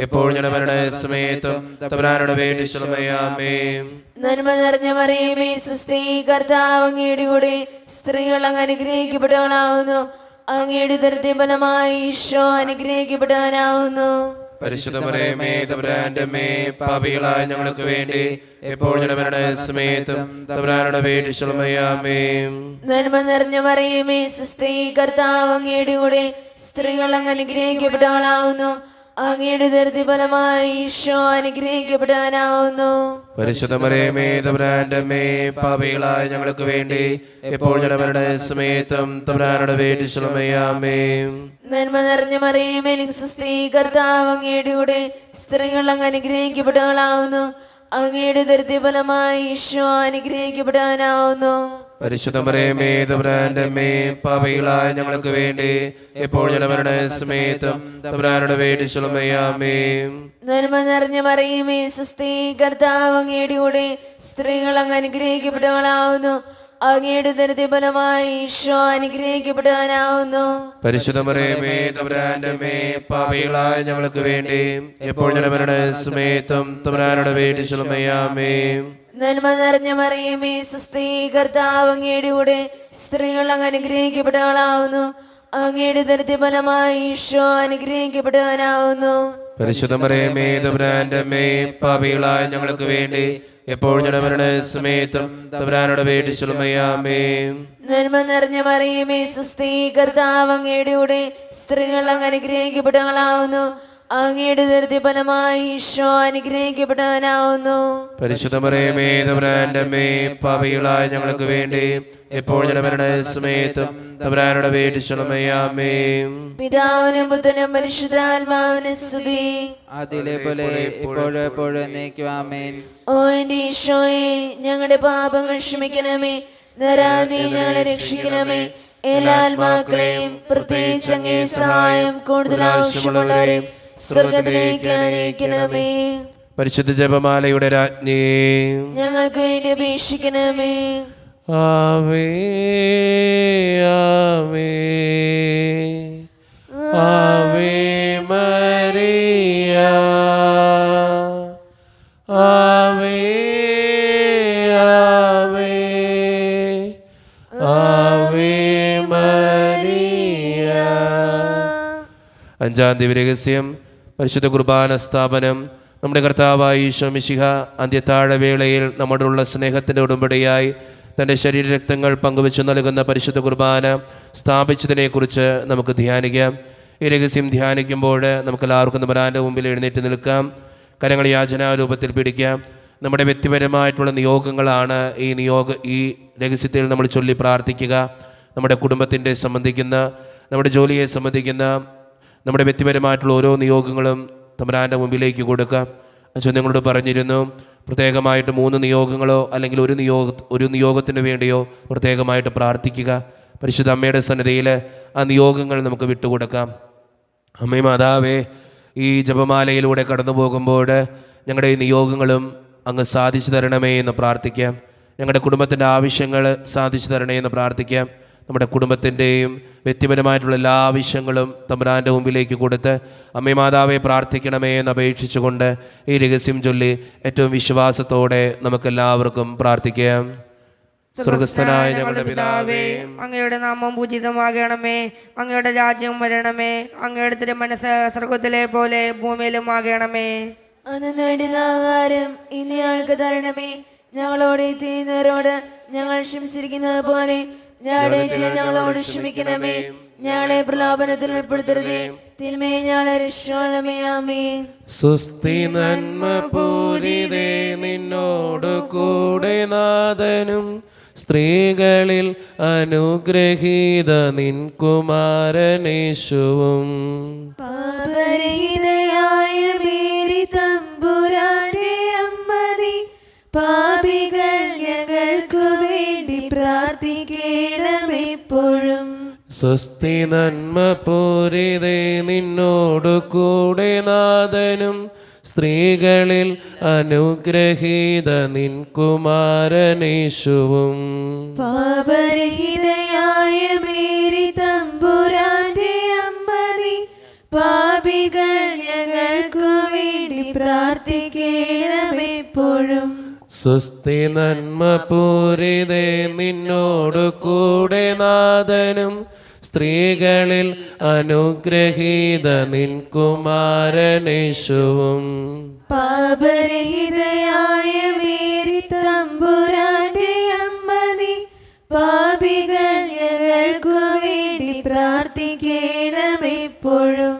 എപ്പോഴും ഞങ്ങളുടെ മരണസമയത്തും തമ്പുരാനോട് അപേക്ഷിക്കണമേ. ആമേൻ. നന്മ നിറഞ്ഞ മറിയമേ സ്വസ്തി, കർത്താവ് അങ്ങയുടെ കൂടെ സ്ത്രീകൾ അങ്ങ് അനുഗ്രഹിക്കപ്പെട്ടവളാവുന്നു. അങ്ങയുടെ ദരിദ്രഫലമായി ഈശോ അനുഗ്രഹിക്കപ്പെട്ടവനാവുന്നു. പരിശുദ്ധ മറിയമേ തമ്പുരാന്റെ അമ്മേ, പാപികളായ ഞങ്ങൾക്ക് വേണ്ടി എപ്പോഴും ഞങ്ങളുടെ മരണസമയത്തും തമ്പുരാനോട് അപേക്ഷിക്കണമേ. ആമേൻ. നന്മ നിറഞ്ഞ മറിയമേ സ്വസ്തി, കർത്താവ് അങ്ങയുടെ കൂടെ സ്ത്രീകൾ അങ്ങ് അനുഗ്രഹിക്കപ്പെട്ടവളാവുന്നു. അങ്ങയുടെ ഉദരത്തിൻ ഫലമായി ഈശോ അനുഗ്രഹിക്കപ്പെട്ടവനാവുന്നു. പരിശുദ്ധ മറിയമേ തമ്പുരാന്റെ അമ്മേ, പാപികളായ ഞങ്ങൾക്ക് വേണ്ടി ഇപ്പോൾ ഞങ്ങളുടെ സമയത്തും തമ്പുരാനോട് വേണ്ടിച്ചുള്ളമേ. ആമേൻ. നന്മ നിറഞ്ഞ മറിയമേ സ്വസ്തി, കർത്താവ് അങ്ങയുടെ കൂടെ സ്ത്രീകൾ അങ്ങ് അനുഗ്രഹിക്കപ്പെട്ടവളാവുന്നു. അങ്ങയുടെ ഉദരത്തിൻ ഫലമായി ഈശോ അനുഗ്രഹിക്കപ്പെട്ടവനാവുന്നു. പരിശുദ്ധ മറിയമേ തമ്പുരാന്റെ അമ്മേ, പാപികളായ ഞങ്ങൾക്ക് വേണ്ടി ഇപ്പോൾ ഞങ്ങളുടെ സമയത്തും തമ്പുരാനോട് വേണ്ടിച്ചുള്ളമേ. ആമേൻ. നന്മ നിറഞ്ഞ മറിയമേ സ്വസ്തി, കർത്താവ് അങ്ങയുടെ കൂടെ സ്ത്രീകൾ അങ്ങ് അനുഗ്രഹിക്കപ്പെട്ടവളാവുന്നു. അങ്ങയുടെ ഉദരത്തിൻ ഫലമായി ഈശോ അനുഗ്രഹിക്കപ്പെട്ടവനാവുന്നു. പരിശുദ്ധ മറിയമേ തമ്പുരാന്റെ അമ്മേ, പാപികളായ ഞങ്ങൾക്ക് വേണ്ടി ഇപ്പോൾ ഞങ്ങളുടെ സമയത്തും തമ്പുരാനോട് വേണ്ടിച്ചുള്ളമേ. ആമേൻ. നന്മ നിറഞ്ഞ മറിയമേ സ്വസ്തി, കർത്താവ് അങ്ങയുടെ കൂടെ സ്ത്രീകൾ അങ്ങ് അനുഗ്രഹിക്കപ്പെട്ടവളാവുന്നു. അങ്ങയുടെ ഉദരത്തിൻ ഫലമായി ഈശോ അനുഗ്രഹിക്കപ്പെട്ടവനാവുന്നു. പരിശുദ്ധ മറിയമേ തമ്പുരാന്റെ അമ്മേ, പാപികളായ ഞങ്ങൾക്ക് വേണ്ടി ഇപ്പോൾ ഞങ്ങളുടെ സമയത്തും തമ്പുരാനോട് വേണ്ടിച്ചുള്ളമേ. ആമേൻ. നന്മ നിറഞ്ഞ മറിയമേ സ്വസ്തി, കർത്താവ് അങ്ങയുടെ കൂടെ സ്ത്രീകൾ അങ്ങ് അനുഗ്രഹിക്കപ്പെട്ടവളാവുന്നു. അങ്ങയുടെ ഉദരത്തിൻ ഫലമായി ഈശോ അനുഗ്രഹിക്കപ്പെട്ടവനാവുന്നു. പരിശുദ്ധ മറിയമേ തമ്പുരാന്റെ അമ്മേ, പാപികളായ ഞങ്ങൾക്ക് വേണ്ടി ഇപ്പോൾ ഞങ്ങളുടെ സമയത്തും തമ്പുരാനോട് വേണ്ടിച്ചുള്ളമേ. ആമേൻ. പിതാവിനും പുത്രനും പരിശുദ്ധാത്മാവിനും സ്തുതി. അതിലെ പോലെ ഇപ്പോഴും എപ്പോഴും എന്നേക്കും. ആമേൻ. ഓ എന്റെ ഈശോയെ, ഞങ്ങളുടെ പാപങ്ങൾ ക്ഷമിക്കണമേ. നരാധി ഞങ്ങളെ രക്ഷിക്കണമേ. എല്ലാ ആത്മാക്കളെയും പ്രത്യേകിച്ച് അങ്ങേ സഹായം കൂടുതൽ ആവശ്യമുള്ളവരെയും സ്വർഗ്ഗത്തിലേക്ക് അനയിക്കണമേ. പരിശുദ്ധ ജപമാലയുടെ രാജ്ഞി, ഞങ്ങൾക്ക് വേണ്ടി അപേക്ഷിക്കണമേ. ആവേ ആവേ ആവേ മരിയ, ആവേ ആവേ ആവേ മരിയ. അഞ്ചാം ദിവ്യരഹസ്യം പരിശുദ്ധ കുർബാന സ്ഥാപനം. നമ്മുടെ കർത്താവായ ഈശോ മിശിഹ അന്ത്യത്താഴവേളയിൽ നമ്മോടുള്ള സ്നേഹത്തിൻ്റെ ഉടമ്പടിയായി തൻ്റെ ശരീരരക്തങ്ങൾ പങ്കുവെച്ച് നൽകുന്ന പരിശുദ്ധ കുർബാന സ്ഥാപിച്ചതിനെക്കുറിച്ച് നമുക്ക് ധ്യാനിക്കാം. ഈ രഹസ്യം ധ്യാനിക്കുമ്പോൾ നമുക്കെല്ലാവർക്കും തമ്പുരാൻ്റെ മുമ്പിൽ എഴുന്നേറ്റ് നിൽക്കാം. കരങ്ങൾ യാചനാരൂപത്തിൽ പിടിക്കാം. നമ്മുടെ വ്യക്തിപരമായിട്ടുള്ള നിയോഗങ്ങളാണ് ഈ രഹസ്യത്തിൽ നമ്മൾ ചൊല്ലി പ്രാർത്ഥിക്കുക. നമ്മുടെ കുടുംബത്തിൻ്റെ സംബന്ധിക്കുന്ന, നമ്മുടെ ജോലിയെ സംബന്ധിക്കുന്ന, നമ്മുടെ വ്യക്തിപരമായിട്ടുള്ള ഓരോ നിയോഗങ്ങളും തമ്പുരാൻ്റെ മുമ്പിലേക്ക് കൊടുക്കാം. അച്ഛൻ നിങ്ങളോട് പറഞ്ഞിരുന്നു, പ്രത്യേകമായിട്ട് 3 നിയോഗങ്ങളോ അല്ലെങ്കിൽ ഒരു നിയോഗത്തിന് വേണ്ടിയോ പ്രത്യേകമായിട്ട് പ്രാർത്ഥിക്കുക. പരിശുദ്ധ അമ്മയുടെ സന്നിധിയിൽ ആ നിയോഗങ്ങൾ നമുക്ക് വിട്ടുകൊടുക്കാം. അമ്മേ മാതാവേ, ഈ ജപമാലയിലൂടെ കടന്നു പോകുമ്പോൾ ഞങ്ങളുടെ ഈ നിയോഗങ്ങളും അങ്ങ് സാധിച്ചു തരണമേ എന്ന് പ്രാർത്ഥിക്കാം. ഞങ്ങളുടെ കുടുംബത്തിൻ്റെ ആവശ്യങ്ങൾ സാധിച്ചു തരണമേ എന്ന് പ്രാർത്ഥിക്കാം. നമ്മുടെ കുടുംബത്തിൻ്റെയും വ്യക്തിപരമായിട്ടുള്ള എല്ലാ ആവശ്യങ്ങളും തമ്പുരാൻ്റെ മുമ്പിലേക്ക് കൊടുത്ത് അമ്മേ മാതാവെ പ്രാർത്ഥിക്കണമേ എന്ന് അപേക്ഷിച്ചുകൊണ്ട് ഈ രഹസ്യം ചൊല്ലി ഏറ്റവും വിശ്വാസത്തോടെ നമുക്കെല്ലാവർക്കും പ്രാർത്ഥിക്കാം. സ്വർഗസ്ഥനായ ഞങ്ങളുടെ പിതാവേ, അങ്ങയുടെ നാമം പൂജിതമാകണമേ. അങ്ങയുടെ രാജ്യം വരണമേ. അങ്ങയുടെ തിരുമനസ്സ് സ്വർഗത്തിലെ പോലെ ഭൂമിയിലും ആകണമേ. അന്ന് വേണ്ടുന്ന ആഹാരം ഇന്ന് ഞങ്ങൾക്ക് തരണമേ. ഞങ്ങളോട് ചെയ്യുന്നവരോട് ഞങ്ങൾ ക്ഷമിച്ചിരിക്കുന്നത് പോലെ ഞങ്ങളോട് ക്ഷമിക്കണമേ. ഞങ്ങളെ പ്രലോഭനത്തിൽ ഉൾപ്പെടുത്തരുതേ, തിന്മയെ ഞങ്ങളെ രക്ഷിക്കണമേ. ആമേൻ. സുസ്തി നന്മ പൂരിതേ, നിന്നോട് കൂടെ നാഥനും സ്ത്രീകളിൽ അനുഗ്രഹീത നിൻ കുമാരനേശുവും. പാപരഹിതയായ മേരി തമ്പുരാന്റെ അമ്മതി, പാപികൾ ഞങ്ങൾക്കു വേണ്ടി പ്രാർത്ഥിക്കണമെപ്പോഴും. സ്വസ്തി നന്മ പൂരിതേ, നിന്നോട് കൂടെ നാഥനും സ്ത്രീകളിൽ അനുഗ്രഹീത നിൻ കുമാരനേശുവും. പാപരഹിതയായ മേരി തമ്പുരാന്റെ അമ്മതി, പാപികൾ ഞങ്ങൾക്കു വേണ്ടി പ്രാർത്ഥിക്കണമെപ്പോഴും. സ്വസ്തി നന്മ പൂരിതേ, നിന്നോട് കൂടെ നാഥനും സ്ത്രീകളിൽ അനുഗ്രഹീത നിൻ കുമാരനേശുവും. പാപരഹിതയായ മേരി തമ്പുരാന്റെ അമ്മതി, പാപികൾ ഞങ്ങൾക്കു വേണ്ടി പ്രാർത്ഥിക്കണമെപ്പോഴും.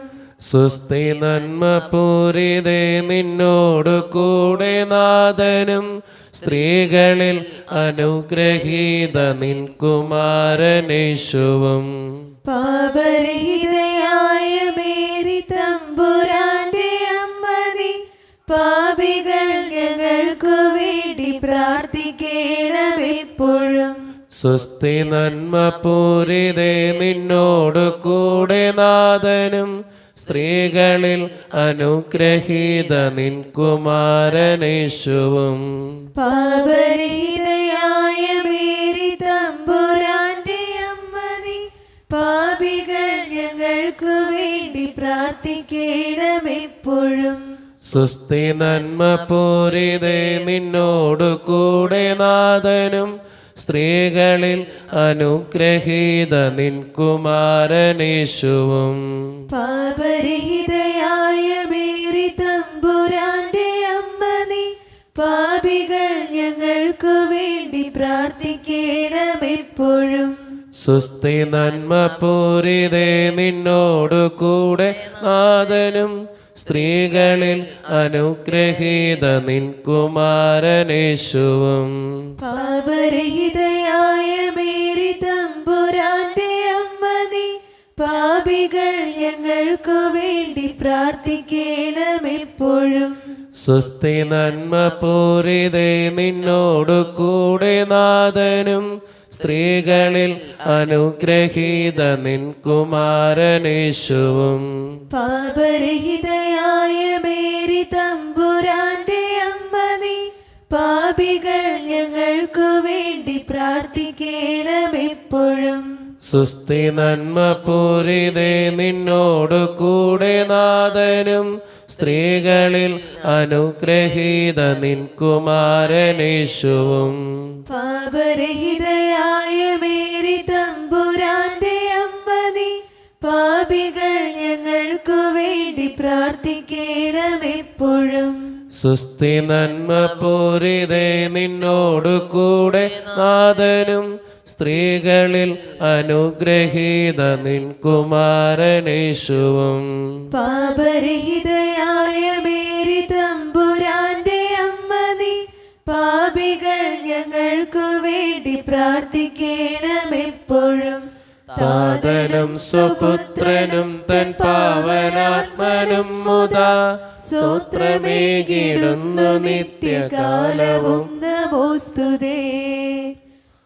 സുസ്ഥി നന്മ പൂരിതേ നിന്നോടു കൂടെ നാഥനും സ്ത്രീകളിൽ അനുഗ്രഹീത നിൻ കുമാരനേശുവും. പാപരഹിതയായ മേരി തമ്പുരാന്റെ അമ്മ നീ പാപികൾ ഞങ്ങൾക്കു വേണ്ടി പ്രാർത്ഥിക്കേണമെപ്പോഴും. സുസ്ഥി നന്മ പൂരിതേ നിന്നോടു കൂടെ നാഥനും സ്ത്രീകളിൽ അനുഗ്രഹീത നിൻ കുമാരനേശുവും. പാപരഹിതയായ മേരി തമ്പുരാന്റെ അമ്മ നീ പാപികൾ ഞങ്ങൾക്കു വേണ്ടി പ്രാർത്ഥിക്കേണമെപ്പോഴും. സുസ്ഥി നന്മ പൂരിതേ നിന്നോടു കൂടെ നാഥനും സ്ത്രീകളിൽ അനുഗ്രഹീത നിൻ കുമാരനേശുവും. പാപരഹിതയായ മേരി തമ്പുരാന്റെ അമ്മ നീ പാപികൾ ഞങ്ങൾക്കു വേണ്ടി പ്രാർത്ഥിക്കേണമെപ്പോഴും. സുസ്ഥി നന്മ പൂരിതേ നിന്നോടു കൂടെ നാഥനും സ്ത്രീകളിൽ അനുഗ്രഹീത നിൻ കുമാരനേശുവും. പാപരഹിതയായ മേരി തമ്പുരാന്റെ അമ്മ നീ പാപികൾ ഞങ്ങൾക്കു വേണ്ടി പ്രാർത്ഥിക്കേണമെപ്പോഴും. സുസ്ഥി നന്മ പൂരിതേ നിന്നോടു കൂടെ നാഥനും സ്ത്രീകളിൽ അനുഗ്രഹീത നിൻ കുമാരനേശുവും. പാപരഹിതയായ മേരി തമ്പുരാന്റെ അമ്മ നീ പാപികൾ ഞങ്ങൾക്കു വേണ്ടി പ്രാർത്ഥിക്കേണമെപ്പോഴും. സുസ്ഥി നന്മ പൂരിതേ നിന്നോടു കൂടെ നാഥനും സ്ത്രീകളിൽ അനുഗ്രഹീത നിൻ കുമാരനേശുവും. പാപരഹിതയായ മേരി തമ്പുരാന്റെ അമ്മ നീ പാപികൾ ഞങ്ങൾക്കു വേണ്ടി പ്രാർത്ഥിക്കേണമെപ്പോഴും. സുസ്ഥി നന്മ പൂരിതേ നിന്നോടു കൂടെ നാഥനും സ്ത്രീകളിൽ അനുഗ്രഹീത നിൻ കുമാരനേശുവും. പാപരഹിതയായ മേരി തമ്പുരാന്റെ അമ്മ നീ പാപികൾ ഞങ്ങൾക്കു വേണ്ടി പ്രാർത്ഥിക്കേണമെപ്പോഴും. താതനും സുപുത്രനും തൻ പാവനാത്മനും മുതാ സ്തോത്രമേകിടുന്നു നിത്യകാലവും. നമോസ്തുതേ.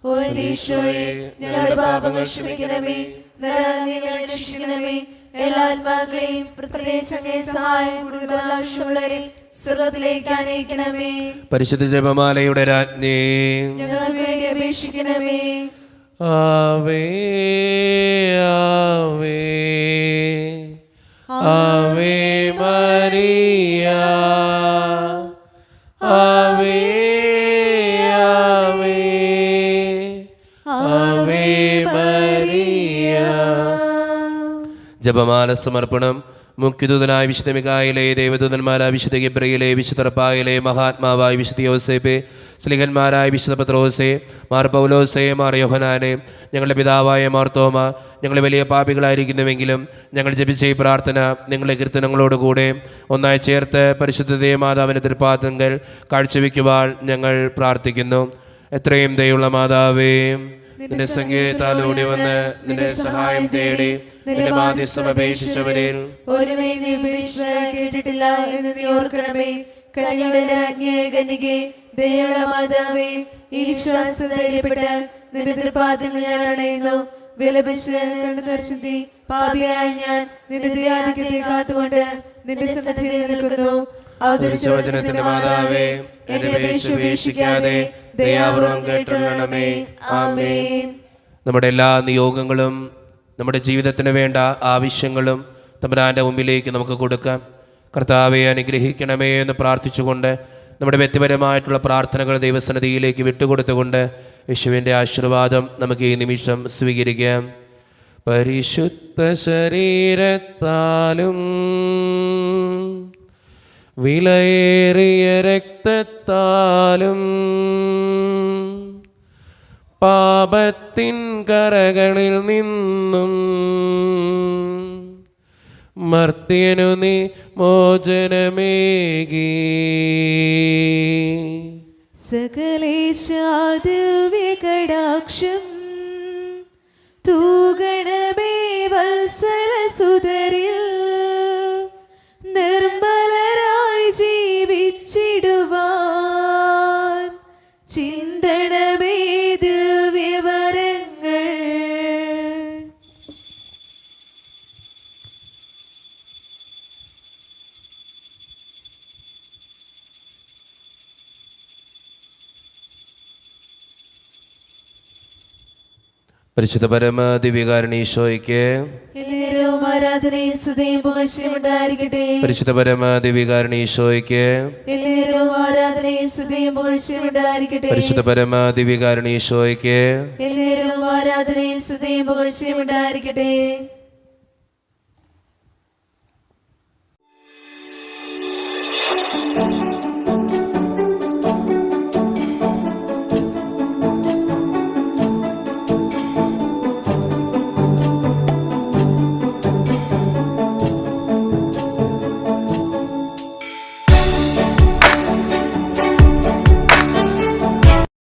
ഓ ഈശോയെ, ഞങ്ങളുടെ പാപങ്ങൾ ക്ഷമിക്കണമേ, നരകത്തിൽ ഞങ്ങളെ രക്ഷിക്കണമേ. എല്ലാ ആത്മാക്കളെയും പ്രത്യേക സഹായം കൂടുതൽ ആവശ്യമുള്ളവരെ സ്വർഗ്ഗത്തിലേക്ക് അനയിക്കണമേ. പരിശുദ്ധ ജപമാലയുടെ രാജ്ഞി ഞങ്ങൾക്ക് വേണ്ടി അപേക്ഷിക്കണമേ. ആവേ ആവേ ആവേ മരിയ ആവേ ആവേ ആവേ മരിയ. ജപമാല സമർപ്പണം. മുഖ്യദൂതനായ വിശുദ്ധ മിഖായേലേ, ദേവദൂതന്മാരായ വിശുദ്ധ ഗബ്രിയേലേ, വിശുദ്ധ റഫായേലേ, മഹാത്മാവായ വിശുദ്ധ യോസേപ്പേ, സ്ലിഹന്മാരായ വിശുദ്ധ പത്രോസേ, മാർ പൗലോസേ, മാർ യോഹനാനെ, ഞങ്ങളുടെ പിതാവായ മാർത്തോമ, ഞങ്ങൾ വലിയ പാപികളായിരിക്കുന്നുവെങ്കിലും ഞങ്ങൾ ജപിച്ച ഈ പ്രാർത്ഥന നിങ്ങളുടെ കീർത്തനങ്ങളോടുകൂടെ ഒന്നായി ചേർത്ത് പരിശുദ്ധ ദേവമാതാവിൻ്റെ തൃപ്പാദങ്ങൾ കാഴ്ചവെക്കുവാൻ ഞങ്ങൾ പ്രാർത്ഥിക്കുന്നു. എത്രയും ദയുള്ള മാതാവേ, നിന്റെ സംഗീതത്താൽ ഓടി വന്ന് നിന്റെ സഹായം തേടി നിന്റെ മാധ്യസ്ഥം അപേക്ഷിച്ചവരിൽ ഒരുമേ നീ കേട്ടിട്ടില്ല എന്ന് നീ ഓർക്കണമേ. കനികളുടെ രാജ്ഞിയായ കന്യകേ, ദയയുള്ള മാതാവേ, ഈ വിശ്വാസം ധൈര്യപ്പെട്ട് നിന്റെ തൃപ്പാദങ്ങൾ ഞാൻ അണയുന്നു. വിലപിച്ച് കണ്ണു നിറച്ചെത്തി പാപിയായ ഞാൻ നിന്റെ ദയാധിക്യത്തെ കാത്തുകൊണ്ട് നിന്റെ സന്നിധിയിൽ നിൽക്കുന്നു. അവതരിച്ച വചനത്തിന്റെ മാതാവേ, എന്നെ ഉപേക്ഷിക്കാതെ ദയാപൂർവം കേട്ടുകൊള്ളണമേ. ആമേൻ. നമ്മുടെ എല്ലാ നിയോഗങ്ങളും നമ്മുടെ ജീവിതത്തിന് വേണ്ട ആവശ്യങ്ങളും തമ്പുരാൻ്റെ മുമ്പിലേക്ക് നമുക്ക് കൊടുക്കാം. കർത്താവെ അനുഗ്രഹിക്കണമേ എന്ന് പ്രാർത്ഥിച്ചുകൊണ്ട് നമ്മുടെ വ്യക്തിപരമായിട്ടുള്ള പ്രാർത്ഥനകൾ ദൈവസന്നിധിയിലേക്ക് വിട്ടുകൊടുത്തുകൊണ്ട് യേശുവിൻ്റെ ആശീർവാദം നമുക്ക് ഈ നിമിഷം സ്വീകരിക്കാം. പരിശുദ്ധ ശരീരത്താലും വിലയേറിയ രക്തത്താലും പാപത്തിൻ കരകളിൽ നിന്നും മർത്യനു നീ മോചനമേകി. സകലേശാദിവ്യകടാക്ഷം തൂഗണമേ വത്സലസുതരിൽ നിർമ്മലരായി ജീവിച്ചിടുവാൻ ചിന്തണമേ ദിവ്യവരങ്ങൾ. പരിശുദ്ധ പരമ ദിവ്യകാരുണ്യീശോയ്ക്ക് എന്നേരവും ആരാധനയും സ്തുതിയും പുകഴ്ചയും ഉണ്ടായിരിക്കട്ടെ. പരിശുദ്ധ പരമ ദിവ്യകാരുണ്യീശോയ്ക്ക് എന്നേരവും ആരാധനയും സ്തുതിയും പുകഴ്ചയും ഉണ്ടായിരിക്കട്ടെ. പരിശുദ്ധ പരമ ദിവ്യകാരുണ്യീശോയ്ക്ക് എന്നേരവും ആരാധനയും സ്തുതിയും പുകഴ്ചയും ഉണ്ടായിരിക്കട്ടെ.